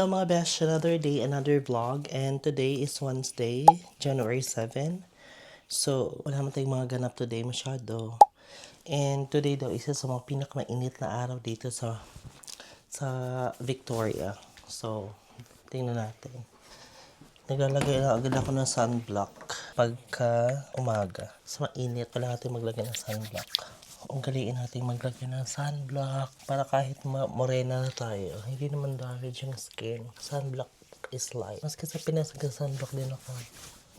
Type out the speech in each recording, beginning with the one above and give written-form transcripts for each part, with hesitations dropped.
Hello mga besh, another day, another vlog, and today is Wednesday, January 7. So, wala naman tayong mga ganap today masyado. And today daw, isa sa mga pinakamainit na araw dito sa Victoria. So, tingnan natin. Naglalagay lang agad ako ng sunblock pagka umaga. Sa mainit, wala natin maglagay ng sunblock. Ugaliin natin maglagay ng sunblock para kahit morena na tayo, hindi naman damage yung skin. Sunblock is light. Mas kasi sunblock din ako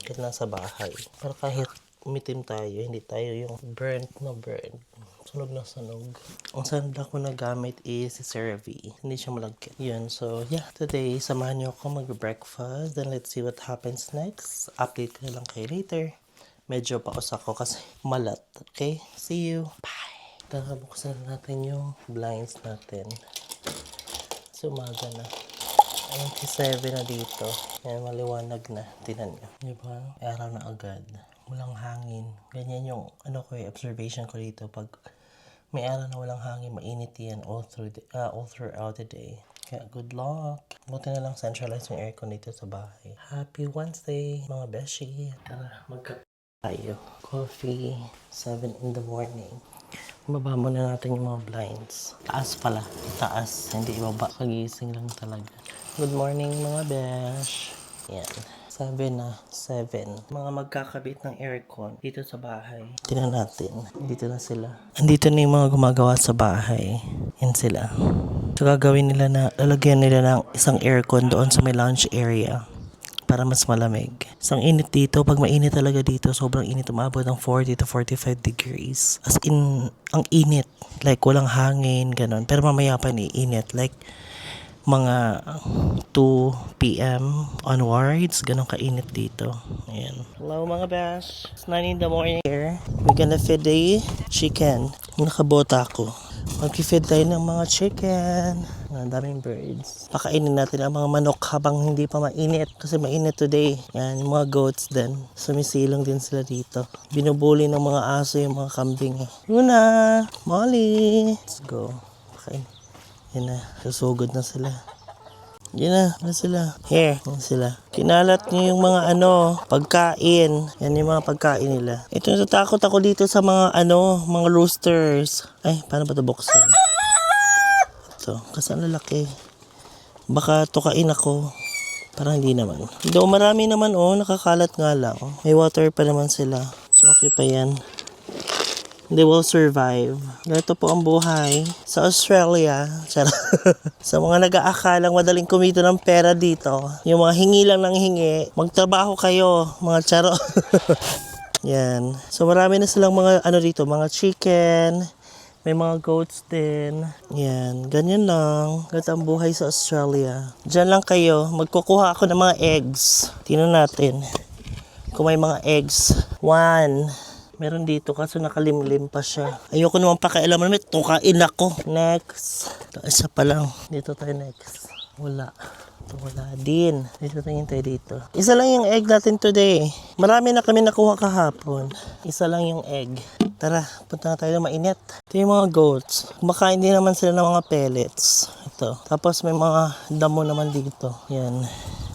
kahit nasa bahay. Para kahit umitim tayo, hindi tayo yung burnt na burnt. Sunog na sunog. Ang sunblock ko na gamit is si CeraVe. Hindi siya malagkit. Yun. So, yeah. Today, samahan niyo ako mag-breakfast. Then, let's see what happens next. Update ko na lang kayo later. Medyo paus ako kasi malat. Okay? See you. Bye! Buksan natin yung blinds natin. So, umaga na. 97 na dito. Yan, maliwanag na. Tingnan nyo. Diba? Araw na agad. Walang hangin. Ganyan yung observation ko dito. Pag may araw na walang hangin, mainit yan all throughout the day. Kaya good luck. Buti na lang centralize yung aircon dito sa bahay. Happy Wednesday, mga beshi. Tara, tayo. Coffee, 7 in the morning. Ibaba muna natin yung mga blinds. Taas pala. Taas. Hindi ibaba. Kagising lang talaga. Good morning mga besh. Yan. 7 na. 7. Mga magkakabit ng aircon dito sa bahay. Tingnan natin. Dito na sila. Andito na yung mga gumagawa sa bahay. Yan sila. So gagawin nila na, lalagyan nila ng isang aircon doon sa may lounge area. Para mas malamig. Isang init dito. Pag mainit talaga dito, sobrang init. Umabot ng 40 to 45 degrees. As in, ang init. Like, walang hangin, ganun. Pero mamaya pa init. Like, mga 2 p.m. onwards. Ganun kainit dito. Ayan. Hello mga bash. It's 9 in the morning here. We're gonna feed the chicken. Nakabota ako. Mag-feed tayo ng mga chicken. Ang daming birds. Pakainin natin ang mga manok habang hindi pa mainit. Kasi mainit today. Yan, yung mga goats din. Sumisilong din sila dito. Binubuli ng mga aso yung mga kambing. Luna! Molly! Let's go. Pakain. Yan na. Susugod na sila. Yan na. Yan sila. Here. Yan sila. Kinalat niyo yung mga pagkain. Yan yung mga pagkain nila. Ito, natatakot ako dito sa mga mga roosters. Ay, paano ba ito buksan? Ito, kasi ang lalaki. Baka tukain ako. Parang hindi naman. Though marami naman nakakalat nga lang. May water pa naman sila. So okay pa yan. They will survive. Ito po ang buhay sa Australia. Sa mga nag-aakalang madaling kumita ng pera dito, yung mga hingi lang ng hingi, magtrabaho kayo, mga charo. Yan. So marami na silang mga dito, mga chicken, may mga goats din. Yan. Ganyan lang. Ganito ang buhay sa Australia. Diyan lang kayo. Magkukuha ako ng mga eggs. Tingnan natin kung may mga eggs. 1. Meron dito kaso nakalimlim pa siya. Ayoko naman pakialaman. May tukain ako. Next. Ito, isa pa lang. Dito tayo next. Wala. Ito wala din. Dito tayo dito. Isa lang yung egg natin today. Marami na kami nakuha kahapon. Isa lang yung egg. Tara, punta na tayo na mainit. Ito yung mga goats. Kumakain din naman sila ng mga pellets. Ito. Tapos may mga damo naman dito. Yan.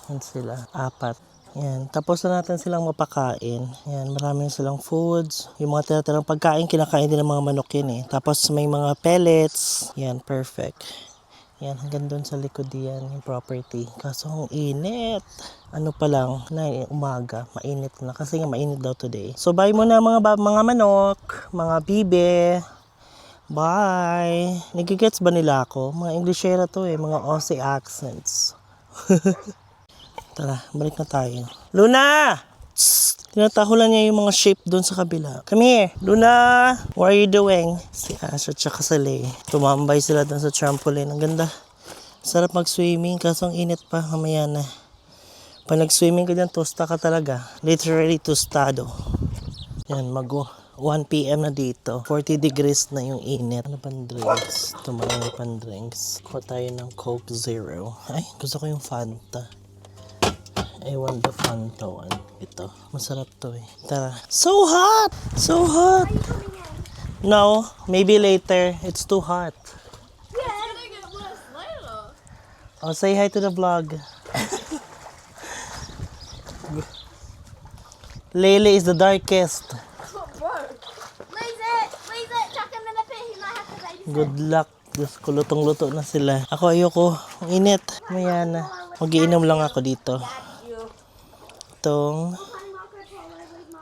Yan sila. 4. Yan. Tapos na natin silang mapakain. Yan. Marami silang foods. Yung mga tira-tirang pagkain, kinakain din ng mga manok yun eh. Tapos may mga pellets. Yan. Perfect. Yan. Hanggang doon sa likod yan. Yung property. Kaso ang init. Ano pa lang. Na umaga. Mainit na. Kasi nga mainit daw today. So bye muna mga manok. Mga bibe. Bye. Nagigets ba nila ako? Mga Englishera to eh. Mga Aussie accents. Tara, balik na tayo. Luna! Tinatahulan niya yung mga sheep doon sa kabila. Come here. Luna! What are you doing? Si Asha tsaka si Lay. Tumambay sila doon sa trampoline. Ang ganda. Sarap mag-swimming kaso ang init pa. Mamaya na. Pag nag-swimming ka dyan, tosta ka talaga. Literally tostado. Yan, 1 p.m. na dito. 40 degrees na yung init. Ano pang drinks? Tumarang pang drinks. Kuha tayo ng Coke Zero. Ay, gusto ko yung Fanta. I want the Fanta one. Ito. Masarap to eh. Tara. So hot! So hot! No, maybe later. It's too hot. Yeah, I think it was later. Oh, say hi to the vlog. Lele is the darkest. Chuck him in the pit. He might have to babysit. Good luck. Diyos ko, lutong-luto na sila. Ako ayoko. Ang init. Maya na. Mag-iinom lang ako dito. Itong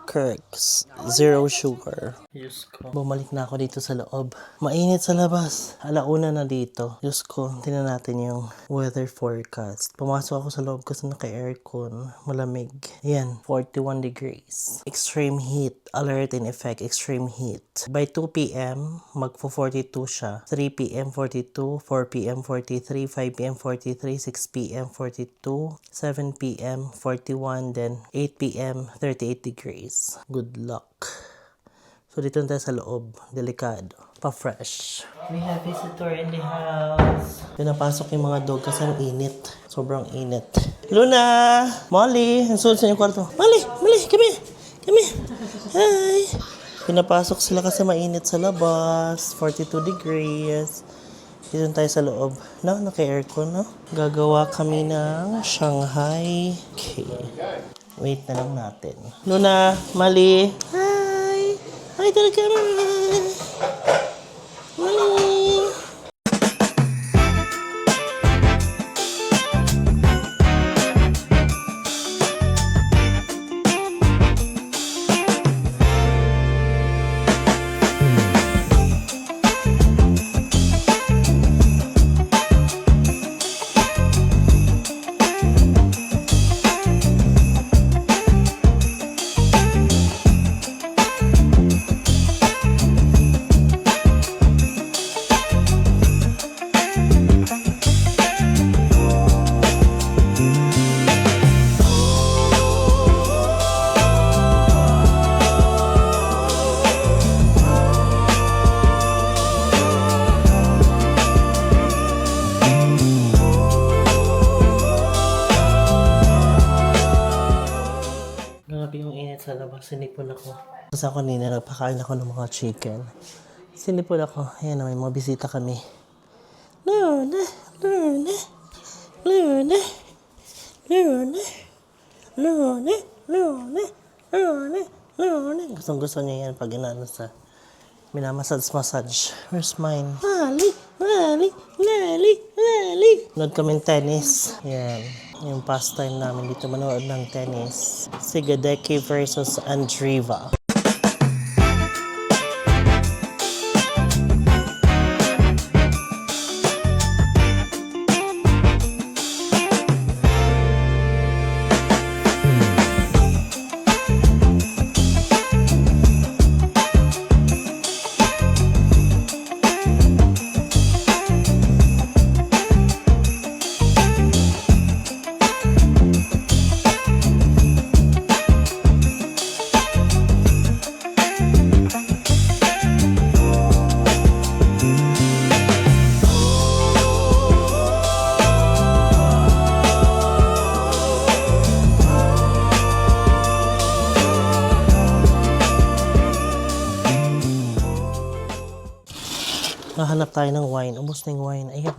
Kirk's Zero Sugar. Diyos ko. Bumalik na ako dito sa loob. Mainit sa labas. Alauna na dito. Diyos ko, tingnan natin yung weather forecast. Pumasok ako sa loob kasi naka-aircon. Malamig. Ayan, 41 degrees. Extreme heat. Alert in effect. Extreme heat. By 2 p.m., magpo-42 siya. 3 p.m. 42, 4 p.m. 43, 5 p.m. 43, 6 p.m. 42, 7 p.m. 41, then 8 p.m. 38 degrees. Good luck. So dito na tayo sa loob. Delikado. Pa-fresh. We have visitor in the house. Pinapasok yung mga dog kasi ang init. Sobrang init. Luna! Molly! Nasuot sa inyong kwarto. Molly! Molly! Come here! Come here! Hi! Pinapasok sila kasi mainit sa labas. 42 degrees. Dito na tayo sa loob. No? Naka-aircon, no? Gagawa kami ng Shanghai cake. Wait na lang natin. Luna, Mali. Hi! Hi to the camera! Mali! Grabe yung init sa labas. Sinipon ako. Kasi ako kanina, nagpakain ako ng mga chicken. Sinipon ako. Ayan na, may mga bisita kami. Luna! Luna! Luna! Luna! Luna! Luna! Luna! Luna! Gustong-gusto niya yan pag inaano sa minamassage. Where's mine? Mali! Mali! Mali! Mali! Nanood kami ng tennis. Yan. Yung pastime namin dito manood ng tennis. Sigadeki versus Andreeva. Hahanap tayo ng wine. Ubus na yung wine. Ayun.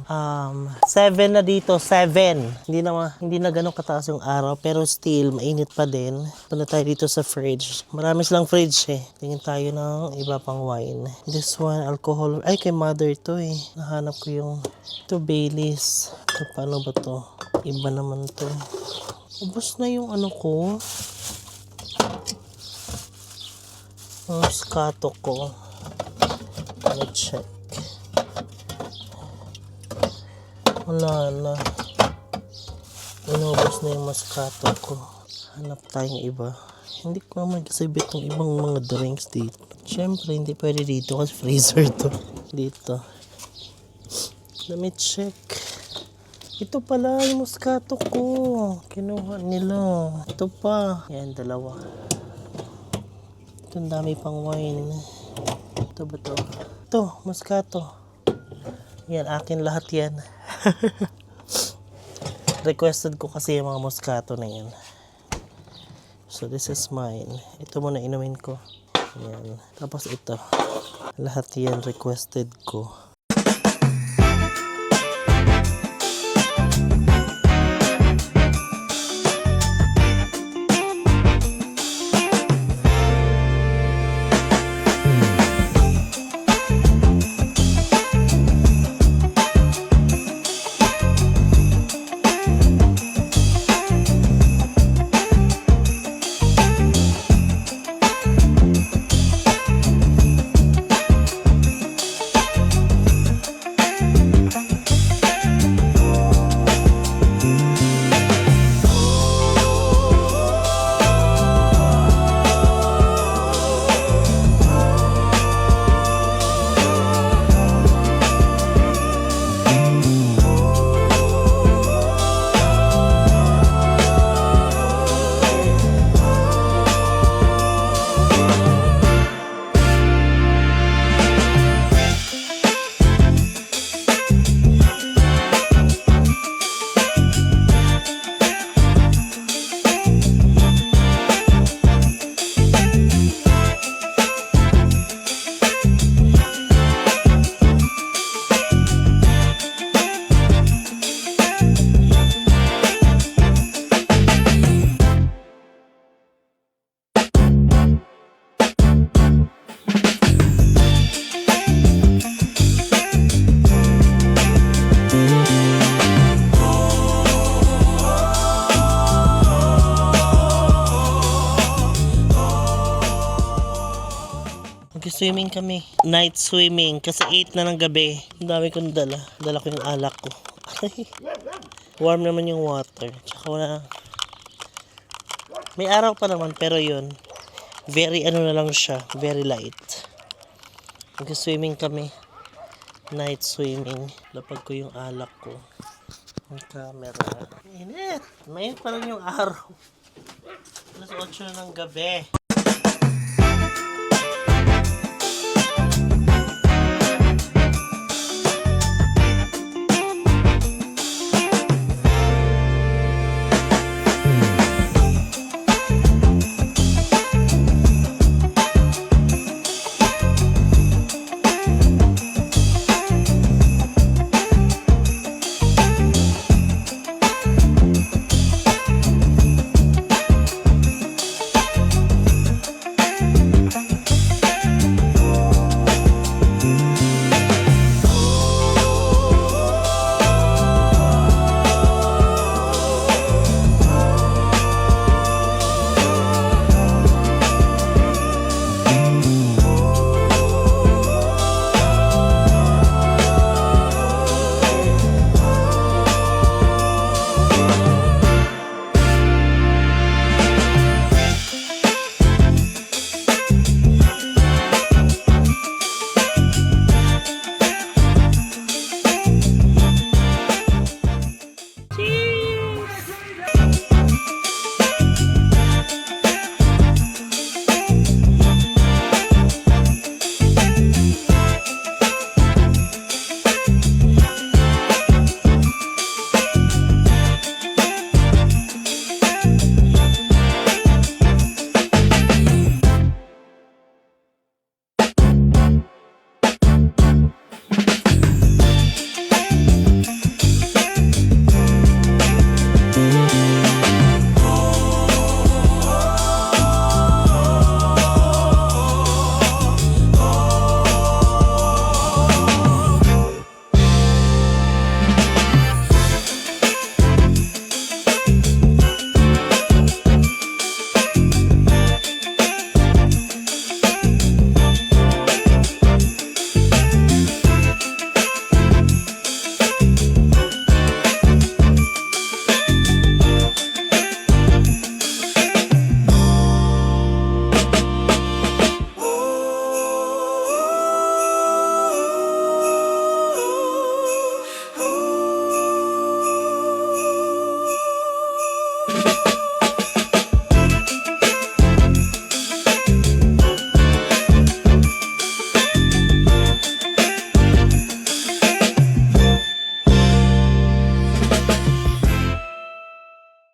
7 na dito. 7. Hindi na ganun kataas yung araw. Pero still, mainit pa din. Punta tayo dito sa fridge. Marami silang fridge eh. Tingin tayo ng iba pang wine. This one, alcohol. Ay, kay mother to eh. Nahanap ko yung to Baileys. So, paano ba to? Iba naman to. Ubus na yung ano ko. Yung Moscato ko. Let's check. Wala na. Inubos na yung Moscato ko. Hanap tayong iba. Hindi ko naman kasi bet yung ibang mga drinks dito. Siyempre, hindi pwede dito kasi freezer to. Dito. Let me check. Ito pala yung Moscato ko. Kinuha nila. Ito pa. Yan, dalawa. Ito, ang dami pang wine. Ito ba to? Ito, Moscato. Yan, akin lahat yan. Requested ko kasi yung mga Moscato na yan. So, this is mine. Ito muna inumin ko. Yan. Tapos ito. Lahat yan requested ko. Mag-swimming kami. Night swimming. Kasi 8 na ng gabi. Ang dami kong dala. Dala ko yung alak ko. Warm naman yung water. Tsaka wala. May araw pa naman pero yun. Very ano na lang siya. Very light. Mag-swimming kami. Night swimming. Lapag ko yung alak ko. Ang camera. Init. Mainit pa rin yung araw. Alas 8 na ng gabi.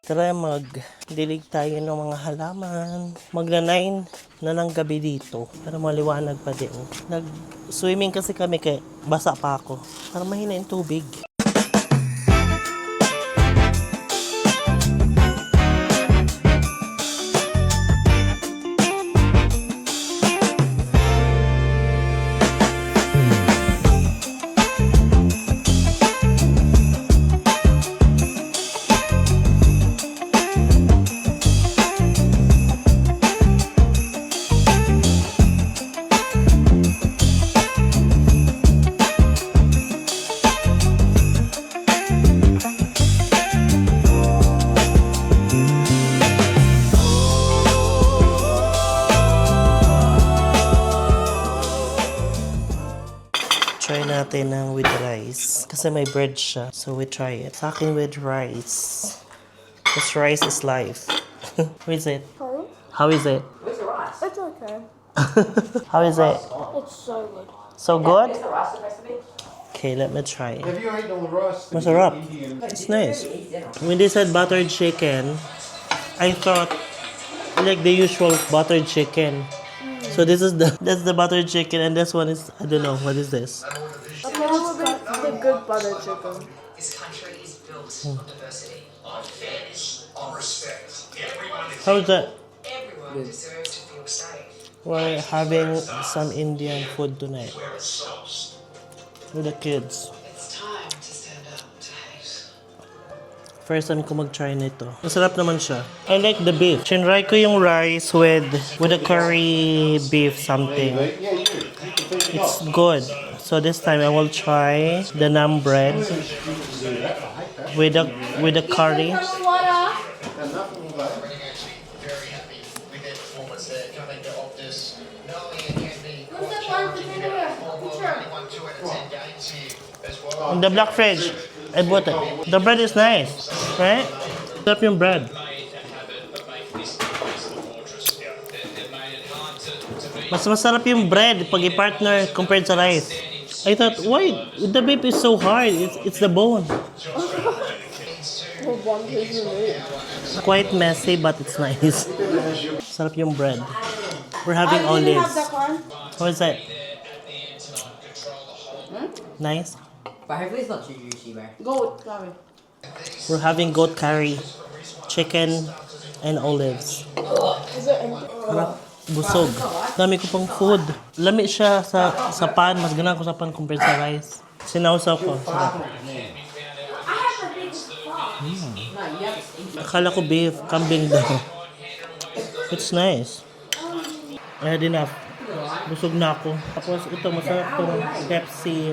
Tara mag-dilig tayo ng mga halaman. Magla-9 na ng gabi dito. Para maliwanag pa din. Nag-swimming kasi kami kaya basa pa ako. Para mahina yung tubig. Try natin ng with rice. Kasi may bread siya. So we try it. Sa akin with rice. Because rice is life. How is it? Sorry? How is it? It's okay. How is it? It's so good. So good? Okay, let me try it. Have you eaten the rice? Masarap. It's nice. When they said buttered chicken, I thought like the usual buttered chicken. So this is that's the buttered chicken, and this one is, I don't know, what is this? Probably the good butter chicken. This country is built on diversity, on fairness, on respect. How is that? Everyone deserves to feel safe. We're having some Indian food tonight with the kids. It's time to stand up to hate. First time ko mag-try nito. Masarap naman siya. I like the beef. Chinry ko yung rice with a curry beef something. Yeah, you can It's good. So this time I will try the naan bread with the curry. Reading actually very happy with their performance there, coming to Optus, knowing it can be quite challenging to get a form of only won 2 out of 10 games here as well. In the black fridge, I bought it. The bread is nice, right? Sarap yung bread. Mas masarap yung bread pag i-partner compared sa rice. I thought, why? The beef is so hard. It's the bone. Well, one person ate. Quite messy, but it's nice. Sarap yung bread. We're having olives. How is that? Nice. But hopefully it's not too juicy, bro. Goat, sorry. We're having goat curry, chicken, and olives. Is it empty? Sarap. Busog. Dami ko pang food. Lami siya sa pan. Mas gana ko sa pan compared sa rice. Sinausaw ko. Sarap. Akala ko beef. Kambing daw. It's nice. I had enough. Busog na ako. Tapos ito, masarap itong Pepsi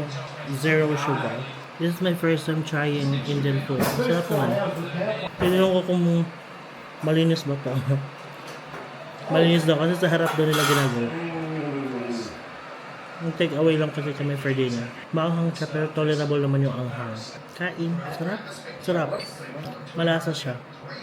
Zero Sugar. This is my first time trying Indian food. Masarap naman. Tinanong ko kung malinis ba ito. Malinis daw kasi sa harap daw nila ginagawa. Yung take away lang kasi kami for dinner. Maanghang siya pero tolerable naman yung anghang. Kain. Sarap. Sarap. Malasa siya.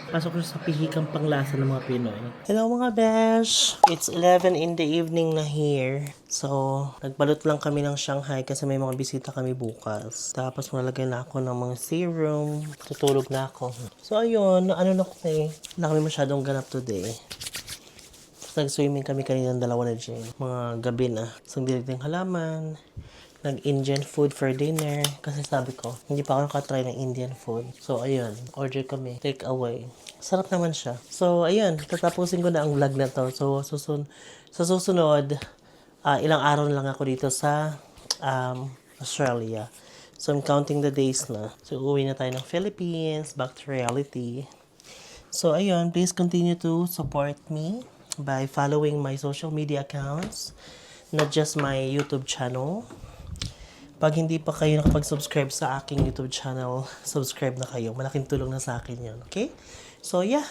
Pasok siya sa pihikang panglasa ng mga Pinoy. Hello mga besh! It's 11 in the evening na here. So, nagbalot lang kami ng Shanghai kasi may mga bisita kami bukas. Tapos malalagay na ako ng mga serum. Tutulog na ako. So ayun, ano na kami. Wala kami masyadong ganap today. Nag-swimming kami kanina ng dalawa na Jane. Mga gabi na. Isang diliting halaman. Nag-Indian food for dinner. Kasi sabi ko, hindi pa ako nakatry ng Indian food. So, ayun. Order kami. Take away. Sarap naman siya. So, ayun. Tatapusin ko na ang vlog na to. So, sa susunod, ilang araw na lang ako dito sa Australia. So, I'm counting the days na. So, uwi na tayo ng Philippines. Back to reality. So, ayun. Please continue to support me by following my social media accounts, not just my YouTube channel. Pag hindi pa kayo nakapag-subscribe sa aking YouTube channel, subscribe na kayo. Malaking tulong na sa akin yun. Okay? So, yeah.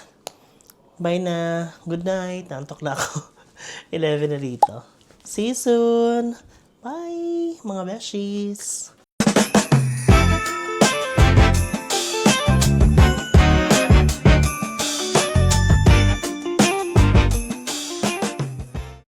Bye na. Good night. Nantok na ako. 11 na dito. See you soon. Bye, mga beshies.